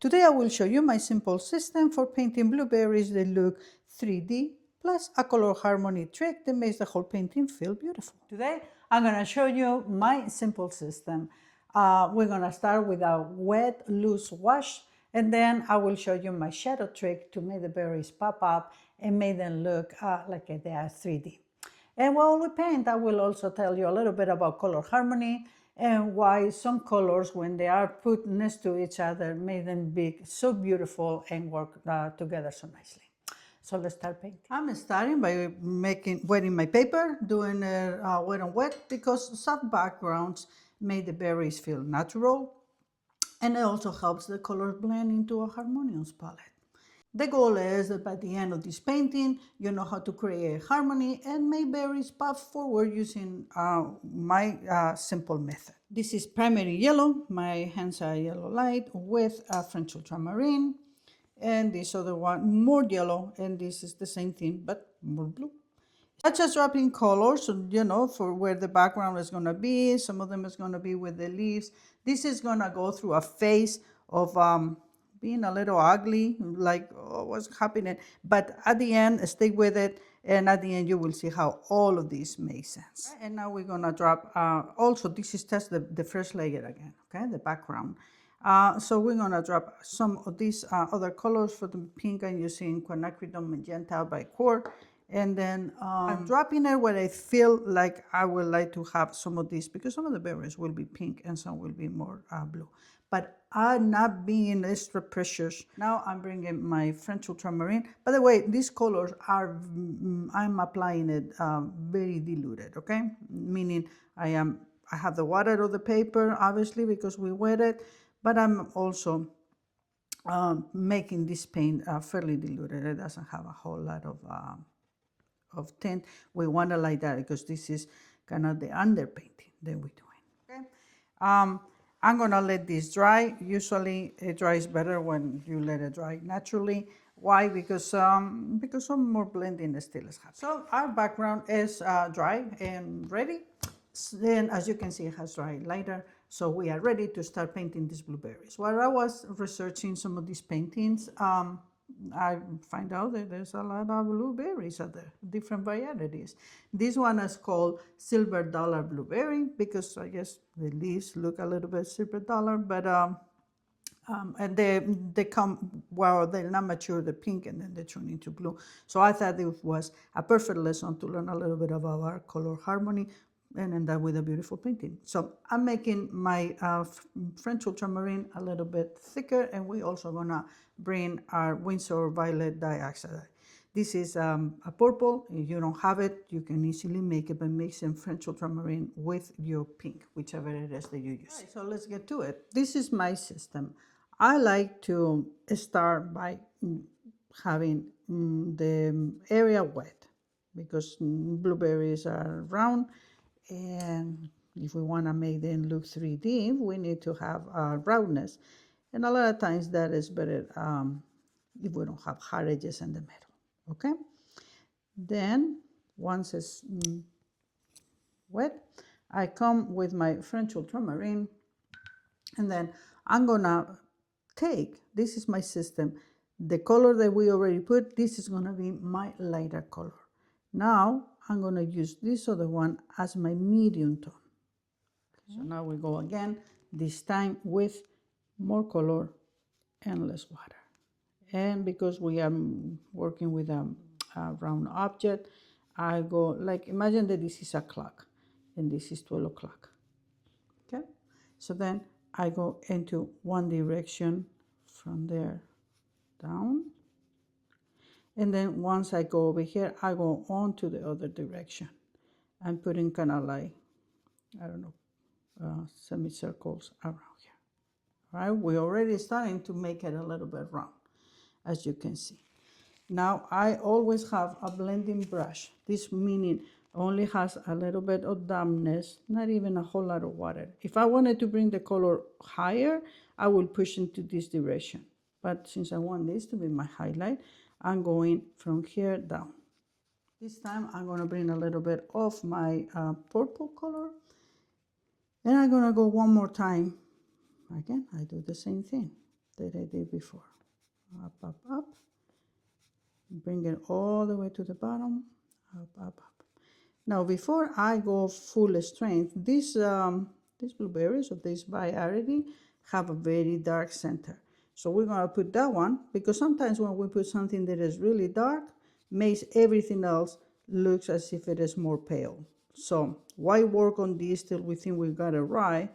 Today I will show you my simple system for painting blueberries that look 3D, plus a color harmony trick that makes the whole painting feel beautiful. Today I'm going to show you my simple system. We're going to start with a wet, loose wash, and then I will show you my shadow trick to make the berries pop up and make them look like they are 3D. And while we paint, I will also tell you a little bit about color harmony and why some colors, when they are put next to each other, make them be so beautiful and work together so nicely. So let's start painting. I'm starting by wetting my paper, doing it wet on wet, because soft backgrounds make the berries feel natural, and it also helps the colors blend into a harmonious palette. The goal is that by the end of this painting, you know how to create harmony and make berries pop forward using my simple method. This is primary yellow. My hands are yellow light with French Ultramarine. And this other one, more yellow, and this is the same thing, but more blue. I just dropping colors, so, you know, for where the background is going to be. Some of them is going to be with the leaves. This is going to go through a phase of being a little ugly, like, oh, what's happening? But at the end, stay with it, and at the end, you will see how all of this makes sense. And now we're going to drop, also, this is just the first layer again, okay, the background. So we're going to drop some of these other colors. For the pink, I'm using Quinacridone Magenta by Quart. And then I'm dropping it where I feel like I would like to have some of these, because some of the berries will be pink and some will be more blue. But I'm not being extra precious. Now I'm bringing my French Ultramarine. By the way, these colors are, I'm applying it very diluted, okay? Meaning I have the water of the paper, obviously, because we wet it, but I'm also making this paint fairly diluted. It doesn't have a whole lot of tint. We want it like that because this is kind of the underpainting that we're doing. Okay. I'm gonna let this dry. Usually it dries better when you let it dry naturally. Why? Because some more blending still is happening. So our background is dry and ready. Then, as you can see, it has dried lighter. So we are ready to start painting these blueberries. While I was researching some of these paintings, I find out that there's a lot of blueberries out there, different varieties. This one is called Silver Dollar Blueberry because I guess the leaves look a little bit silver dollar, but and they come, well, they're not mature, they're pink, and then they turn into blue. So I thought it was a perfect lesson to learn a little bit about our color harmony and end up with a beautiful painting. So I'm making my French Ultramarine a little bit thicker, and we're also gonna bring our Windsor Violet Dioxide. This is a purple. If you don't have it, you can easily make it by mixing French Ultramarine with your pink, whichever it is that you use. Right, so let's get to it. This is my system. I like to start by having the area wet because blueberries are round, and if we want to make them look 3D, we need to have roundness. And a lot of times that is better if we don't have hard edges in the middle, okay? Then, once it's wet, I come with my French Ultramarine, and then I'm gonna take, this is my system, the color that we already put, this is gonna be my lighter color. Now, I'm gonna use this other one as my medium tone. Okay. So now we go again, this time with more color and less water. And because we are working with a round object, I go, like, imagine that this is a clock and this is 12 o'clock. Okay, so then I go into one direction from there down, and then once I go over here, I go on to the other direction. I'm putting kind of like, I don't know, semicircles around here. All right, we're already starting to make it a little bit round, as you can see. Now I always have a blending brush. This meaning only has a little bit of dampness, not even a whole lot of water. If I wanted to bring the color higher, I will push into this direction. But since I want this to be my highlight, I'm going from here down. This time I'm going to bring a little bit of my purple color, and I'm going to go one more time. Again, I do the same thing. that I did before. Up, up, up. Bring it all the way to the bottom. Up, up, up. Now, before I go full strength, these blueberries or this variety have a very dark center. So we're going to put that one, because sometimes when we put something that is really dark, makes everything else looks as if it is more pale. So why work on this till we think we got it right?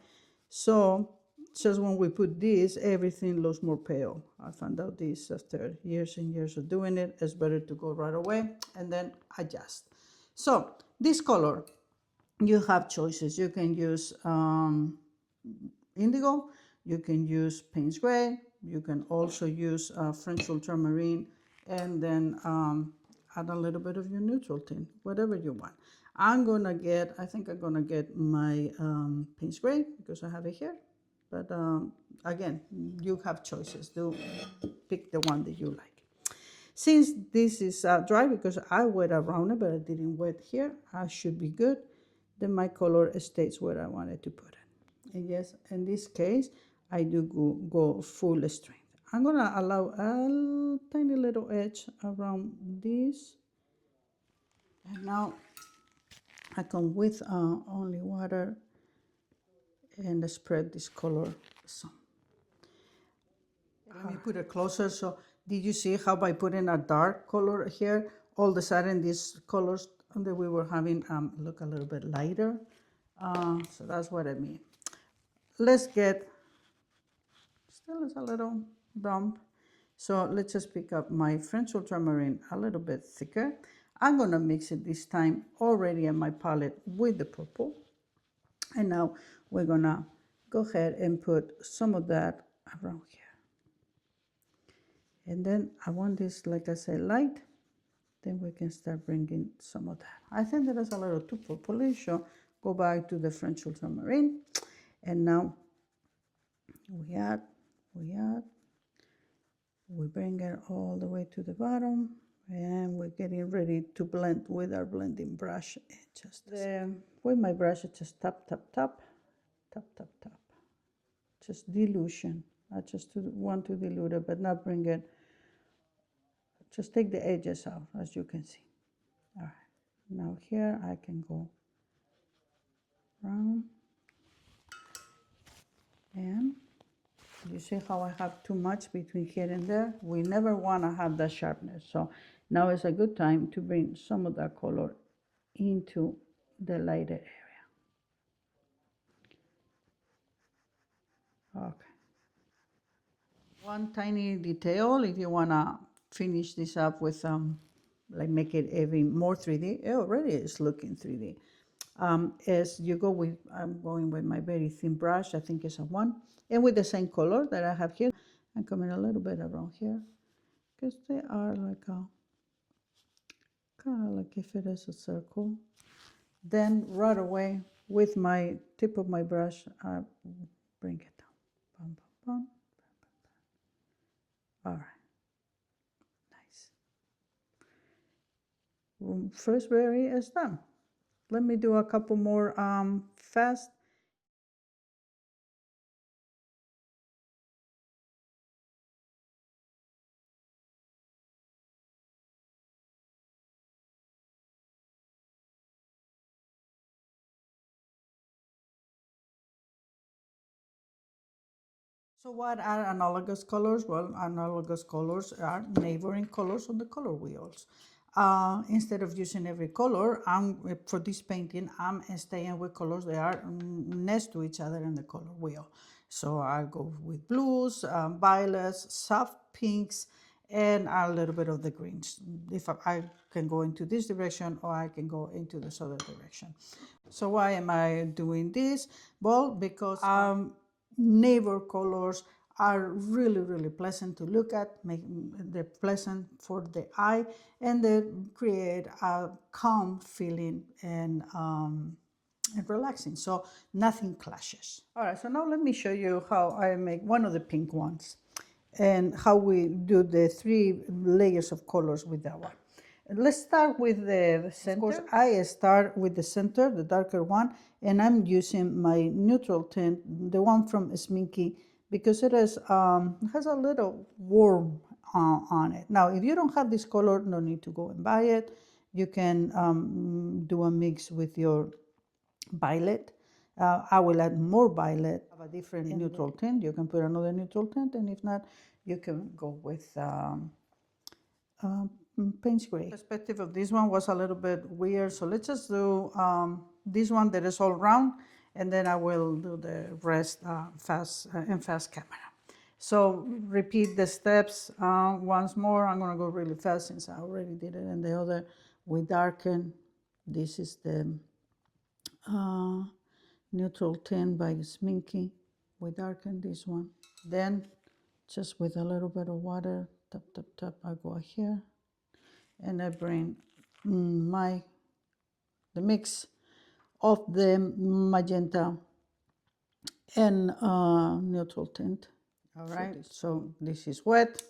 So just when we put this, everything looks more pale. I found out this after years and years of doing it. It's better to go right away and then adjust. So this color, you have choices. You can use indigo, you can use Payne's gray, you can also use French ultramarine, and then add a little bit of your neutral tint, whatever you want. I think I'm gonna get my Payne's gray because I have it here. But again, you have choices. Do pick the one that you like. Since this is dry, because I wet around it, but I didn't wet here, I should be good. Then my color stays where I wanted to put it. And yes, in this case, I do go full strength. I'm gonna allow a tiny little edge around this. And now I come with only water and spread this color some. Let me put it closer. So did you see how by putting a dark color here, all of a sudden these colors that we were having look a little bit lighter? So that's what I mean. Let's get, still is a little dump. So let's just pick up my French ultramarine a little bit thicker. I'm gonna mix it this time already in my palette with the purple. And now we're gonna go ahead and put some of that around here. And then I want this, like I said, light. Then we can start bringing some of that. I think that is a little too purplish, so go back to the French ultramarine. And now we add, we bring it all the way to the bottom, and we're getting ready to blend with our blending brush. And just with my brush, I just tap, tap, tap, tap, tap, tap. Just dilution. I just want to dilute it, but not bring it. Just take the edges out, as you can see. All right. Now here I can go round. And you see how I have too much between here and there? We never want to have that sharpness. So now is a good time to bring some of that color into the lighter area. Okay. One tiny detail, if you want to finish this up with like make it even more 3D, it already is looking 3D. As you go with, I'm going with my very thin brush, I think it's a 1, and with the same color that I have here, I'm coming a little bit around here, because they are like a, kind of like if it is a circle. Then right away, with my tip of my brush, I bring it down. Bum, bum, bum. All right, nice. First berry is done. Let me do a couple more fast. So what are analogous colors? Well, analogous colors are neighboring colors on the color wheels. Instead of using every color, for this painting, I'm staying with colors that are next to each other in the color wheel. So I'll go with blues, violets, soft pinks, and a little bit of the greens. If I can go into this direction, or I can go into this other direction. So why am I doing this? Well, because neighbor colors are really, really pleasant to look at. They're pleasant for the eye, and they create a calm feeling and relaxing. So nothing clashes. All right, so now let me show you how I make one of the pink ones and how we do the 3 layers of colors with that one. Let's start with the center. Of course, I start with the center, the darker one, and I'm using my neutral tint, the one from Sminky because it has a little worm on it. Now, if you don't have this color, no need to go and buy it. You can do a mix with your violet. I will add more violet, have a different neutral tint. You can put another neutral tint, and if not, you can go with Payne's gray. The perspective of this one was a little bit weird, so let's just do this one that is all round, and then I will do the rest in fast camera. So repeat the steps once more. I'm gonna go really fast since I already did it in the other. We darken. This is the neutral tint by Sminky. We darken this one. Then just with a little bit of water, tap, tap, tap, I go here. And I bring the mix of the magenta and neutral tint. All right, so this is wet.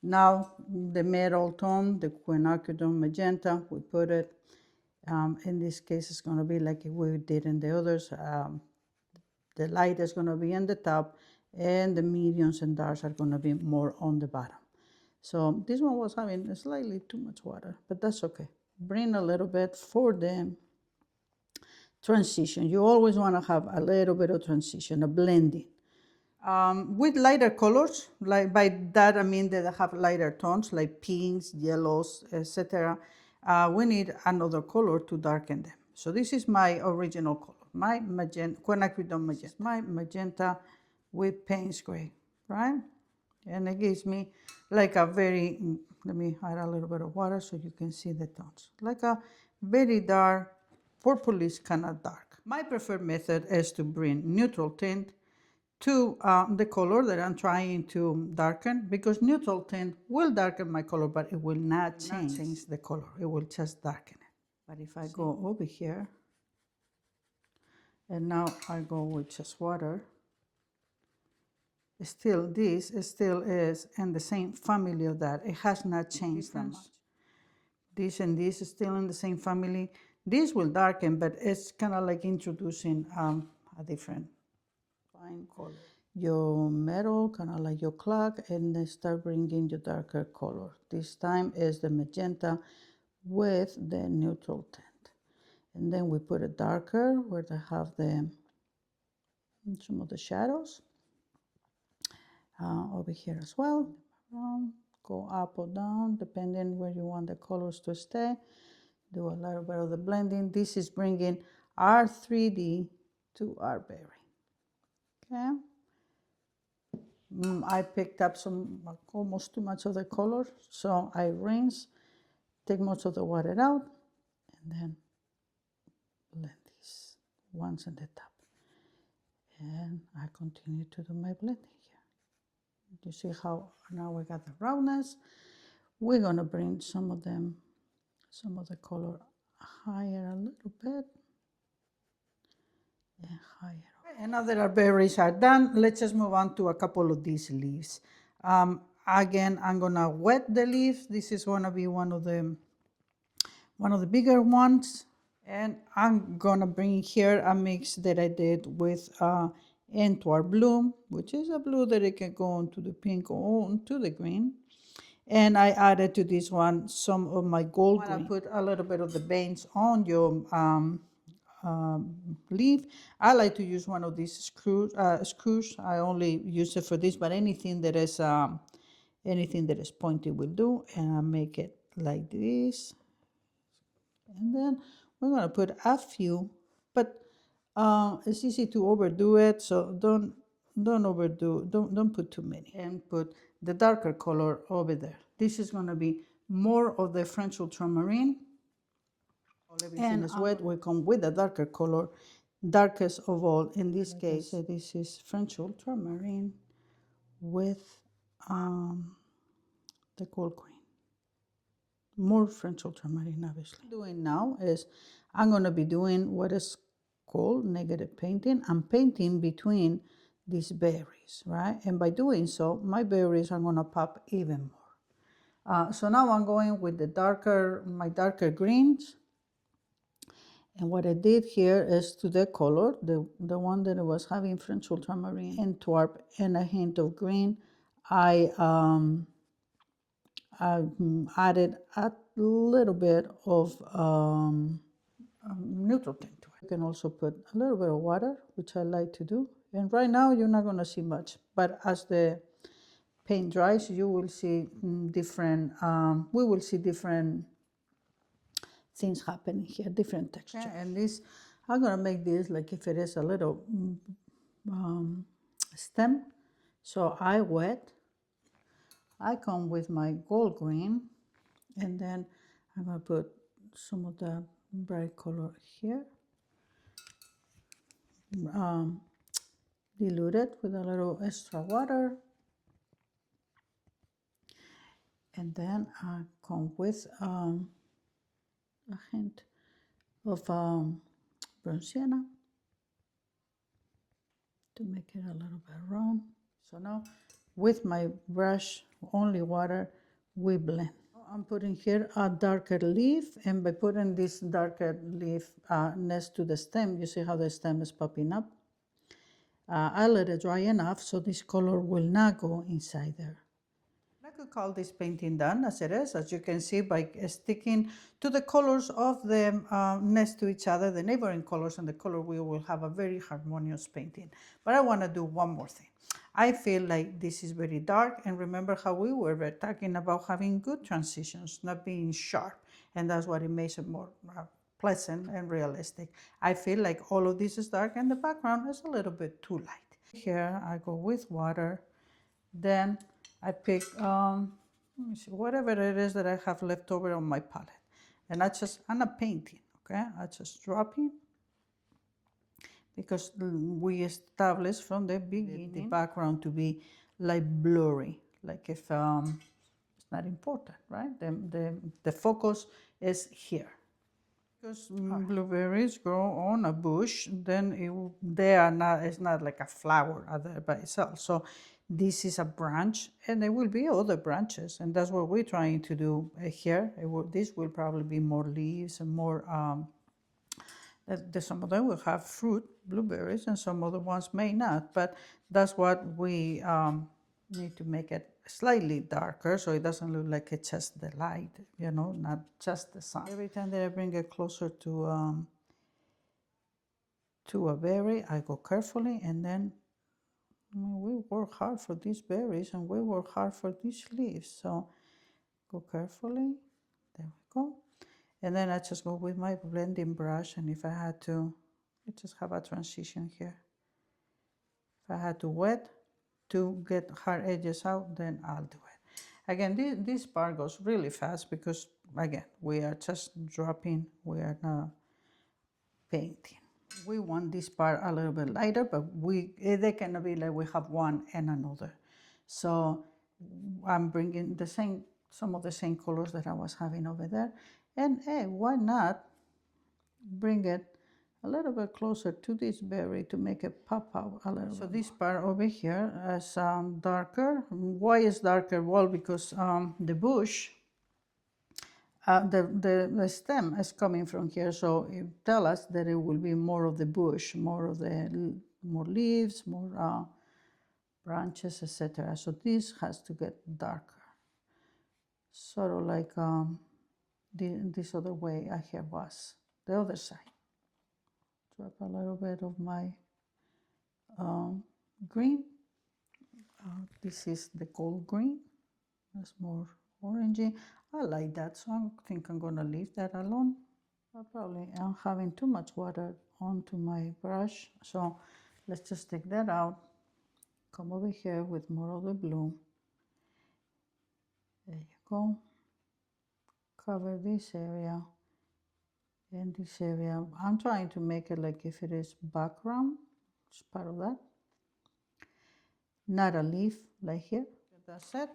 Now the middle tone, the Quinacridone magenta, we put it. In this case, it's going to be like we did in the others. The light is going to be in the top, and the mediums and darks are going to be more on the bottom. So this one was having slightly too much water, but that's okay. Bring a little bit for the transition. You always want to have a little bit of transition, a blending. With lighter colors, like by that I mean that they have lighter tones like pinks, yellows, etc. We need another color to darken them. So this is my original color, my magenta, Quinacridone magenta, my magenta with Payne's gray, right? And it gives me like a very, let me add a little bit of water so you can see the tones, like a very dark, purplish kind of dark. My preferred method is to bring neutral tint to the color that I'm trying to darken, because neutral tint will darken my color, but it will not change the color. It will just darken it. But if I go over here, and now I go with just water, still this still is in the same family of that. It has not changed that much. This and this is still in the same family. This will darken, but it's kind of like introducing a different fine color. Your metal, kind of like your clock, and then start bringing your darker color. This time is the magenta with the neutral tint. And then we put it darker where they have some of the shadows. Over here as well. Go up or down depending where you want the colors to stay. Do a little bit of the blending. This is bringing our 3D to our berry. Okay. I picked up almost too much of the color, so I rinse, take most of the water out, and then blend this once on the top. And I continue to do my blending. You see how now we got the roundness. We're gonna bring some of the color higher a little bit and higher. And now that our berries are done, let's just move on to a couple of these leaves. Again, I'm gonna wet the leaves. This is gonna be one of the bigger ones, and I'm gonna bring here a mix that I did with into our blue, which is a blue that it can go into the pink or into the green. And I added to this one some of my gold green. I put a little bit of the veins on your leaf. I like to use one of these screws. I only use it for this, but anything that is pointy will do. And I make it like this. And then we're gonna put a few, but it's easy to overdo it, so don't put too many, and put the darker color over there. This is going to be more of the French Ultramarine. Everything is wet. We come with the darker color, darkest of all. In this case, this is French Ultramarine with the gold green. More French Ultramarine, obviously. What I'm doing now is I'm going to be doing what is called negative painting. I'm painting between these berries, right? And by doing so, my berries are going to pop even more. So now I'm going with my darker greens, And what I did here is to the color, the one that I was having French ultramarine and twarp and a hint of green, I added a little bit of neutral tint to it. You can also put a little bit of water, which I like to do. And right now you're not going to see much, but as the paint dries, you will see different, we will see different things happening here, different textures. Okay, and this, I'm going to make this like if it is a little stem. So I wet, I come with my gold green, and then I'm going to put some of the bright color here, dilute it with a little extra water, and then I come with a hint of brown sienna to make it a little bit round. So now with my brush, only water, we blend. I'm putting here a darker leaf, and by putting this darker leaf next to the stem, you see how the stem is popping up. I let it dry enough so this color will not go inside there. I could call this painting done as it is, as you can see by sticking to the colors of them next to each other, the neighboring colors and the color wheel will have a very harmonious painting. But I want to do one more thing. I feel like this is very dark, and remember how we were talking about having good transitions, not being sharp, and that's what it makes it more pleasant and realistic. I feel like all of this is dark and the background is a little bit too light. Here I go with water, then I pick let me see, whatever it is that I have left over on my palette, and I'm not painting, okay? I just drop in, because we established from the beginning the background to be like blurry, like if it's not important, right? The focus is here. Because blueberries grow on a bush, then it's not like a flower by itself. So this is a branch, and there will be other branches, and that's what we're trying to do here. This will probably be more leaves and more. Some of them will have fruit, blueberries, and some other ones may not. But that's what we need to make it slightly darker, so it doesn't look like it's just the light, not just the sun. Every time that I bring it closer to a berry, I go carefully, and then we work hard for these berries, and we work hard for these leaves. So go carefully, there we go. And then I just go with my blending brush, and if I had to, I just have a transition here. If I had to wet to get hard edges out, then I'll do it. Again, this part goes really fast because, again, we are just dropping, we are not painting. We want this part a little bit lighter, but they cannot be like we have one and another. So I'm bringing some of the same colors that I was having over there. And hey, why not bring it a little bit closer to this berry to make it pop out a little bit. So this part over here is darker. Why is darker? Well, because the bush, the stem is coming from here, so it tells us that it will be more of the bush, more leaves, more branches, etc. So this has to get darker, sort of like this other way I here was, the other side. Drop a little bit of my green. This is the gold green. That's more orangey. I like that, so I think I'm gonna leave that alone. I'm having too much water onto my brush, so let's just take that out. Come over here with more of the blue. There you go. Cover this area and this area. I'm trying to make it like if it is background, it's part of that. Not a leaf like here. That's it.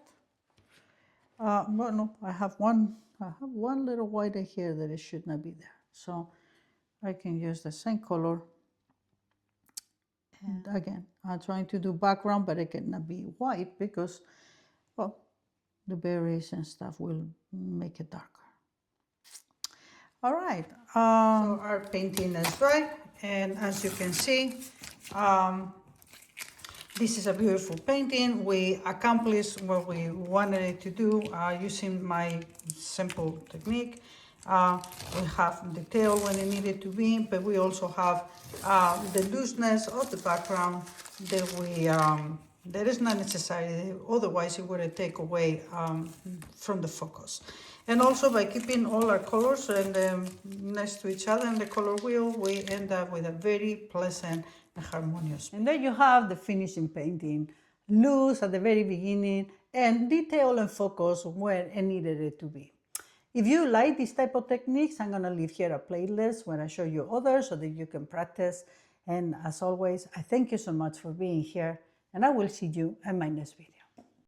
Well, no, I have one little white here that it should not be there. So I can use the same color. And again, I'm trying to do background, but it cannot be white because, well, the berries and stuff will make it darker. All right, so our painting is dry, and as you can see, this is a beautiful painting. We accomplished what we wanted it to do using my simple technique. We have detail when it needed to be, but we also have the looseness of the background that that is not necessary, otherwise it would take away from the focus. And also by keeping all our colors next to each other in the color wheel, we end up with a very pleasant and harmonious. And there you have the finishing painting, loose at the very beginning and detail and focus where it needed it to be. If you like this type of techniques, I'm gonna leave here a playlist where I show you others so that you can practice. And as always, I thank you so much for being here, and I will see you in my next video.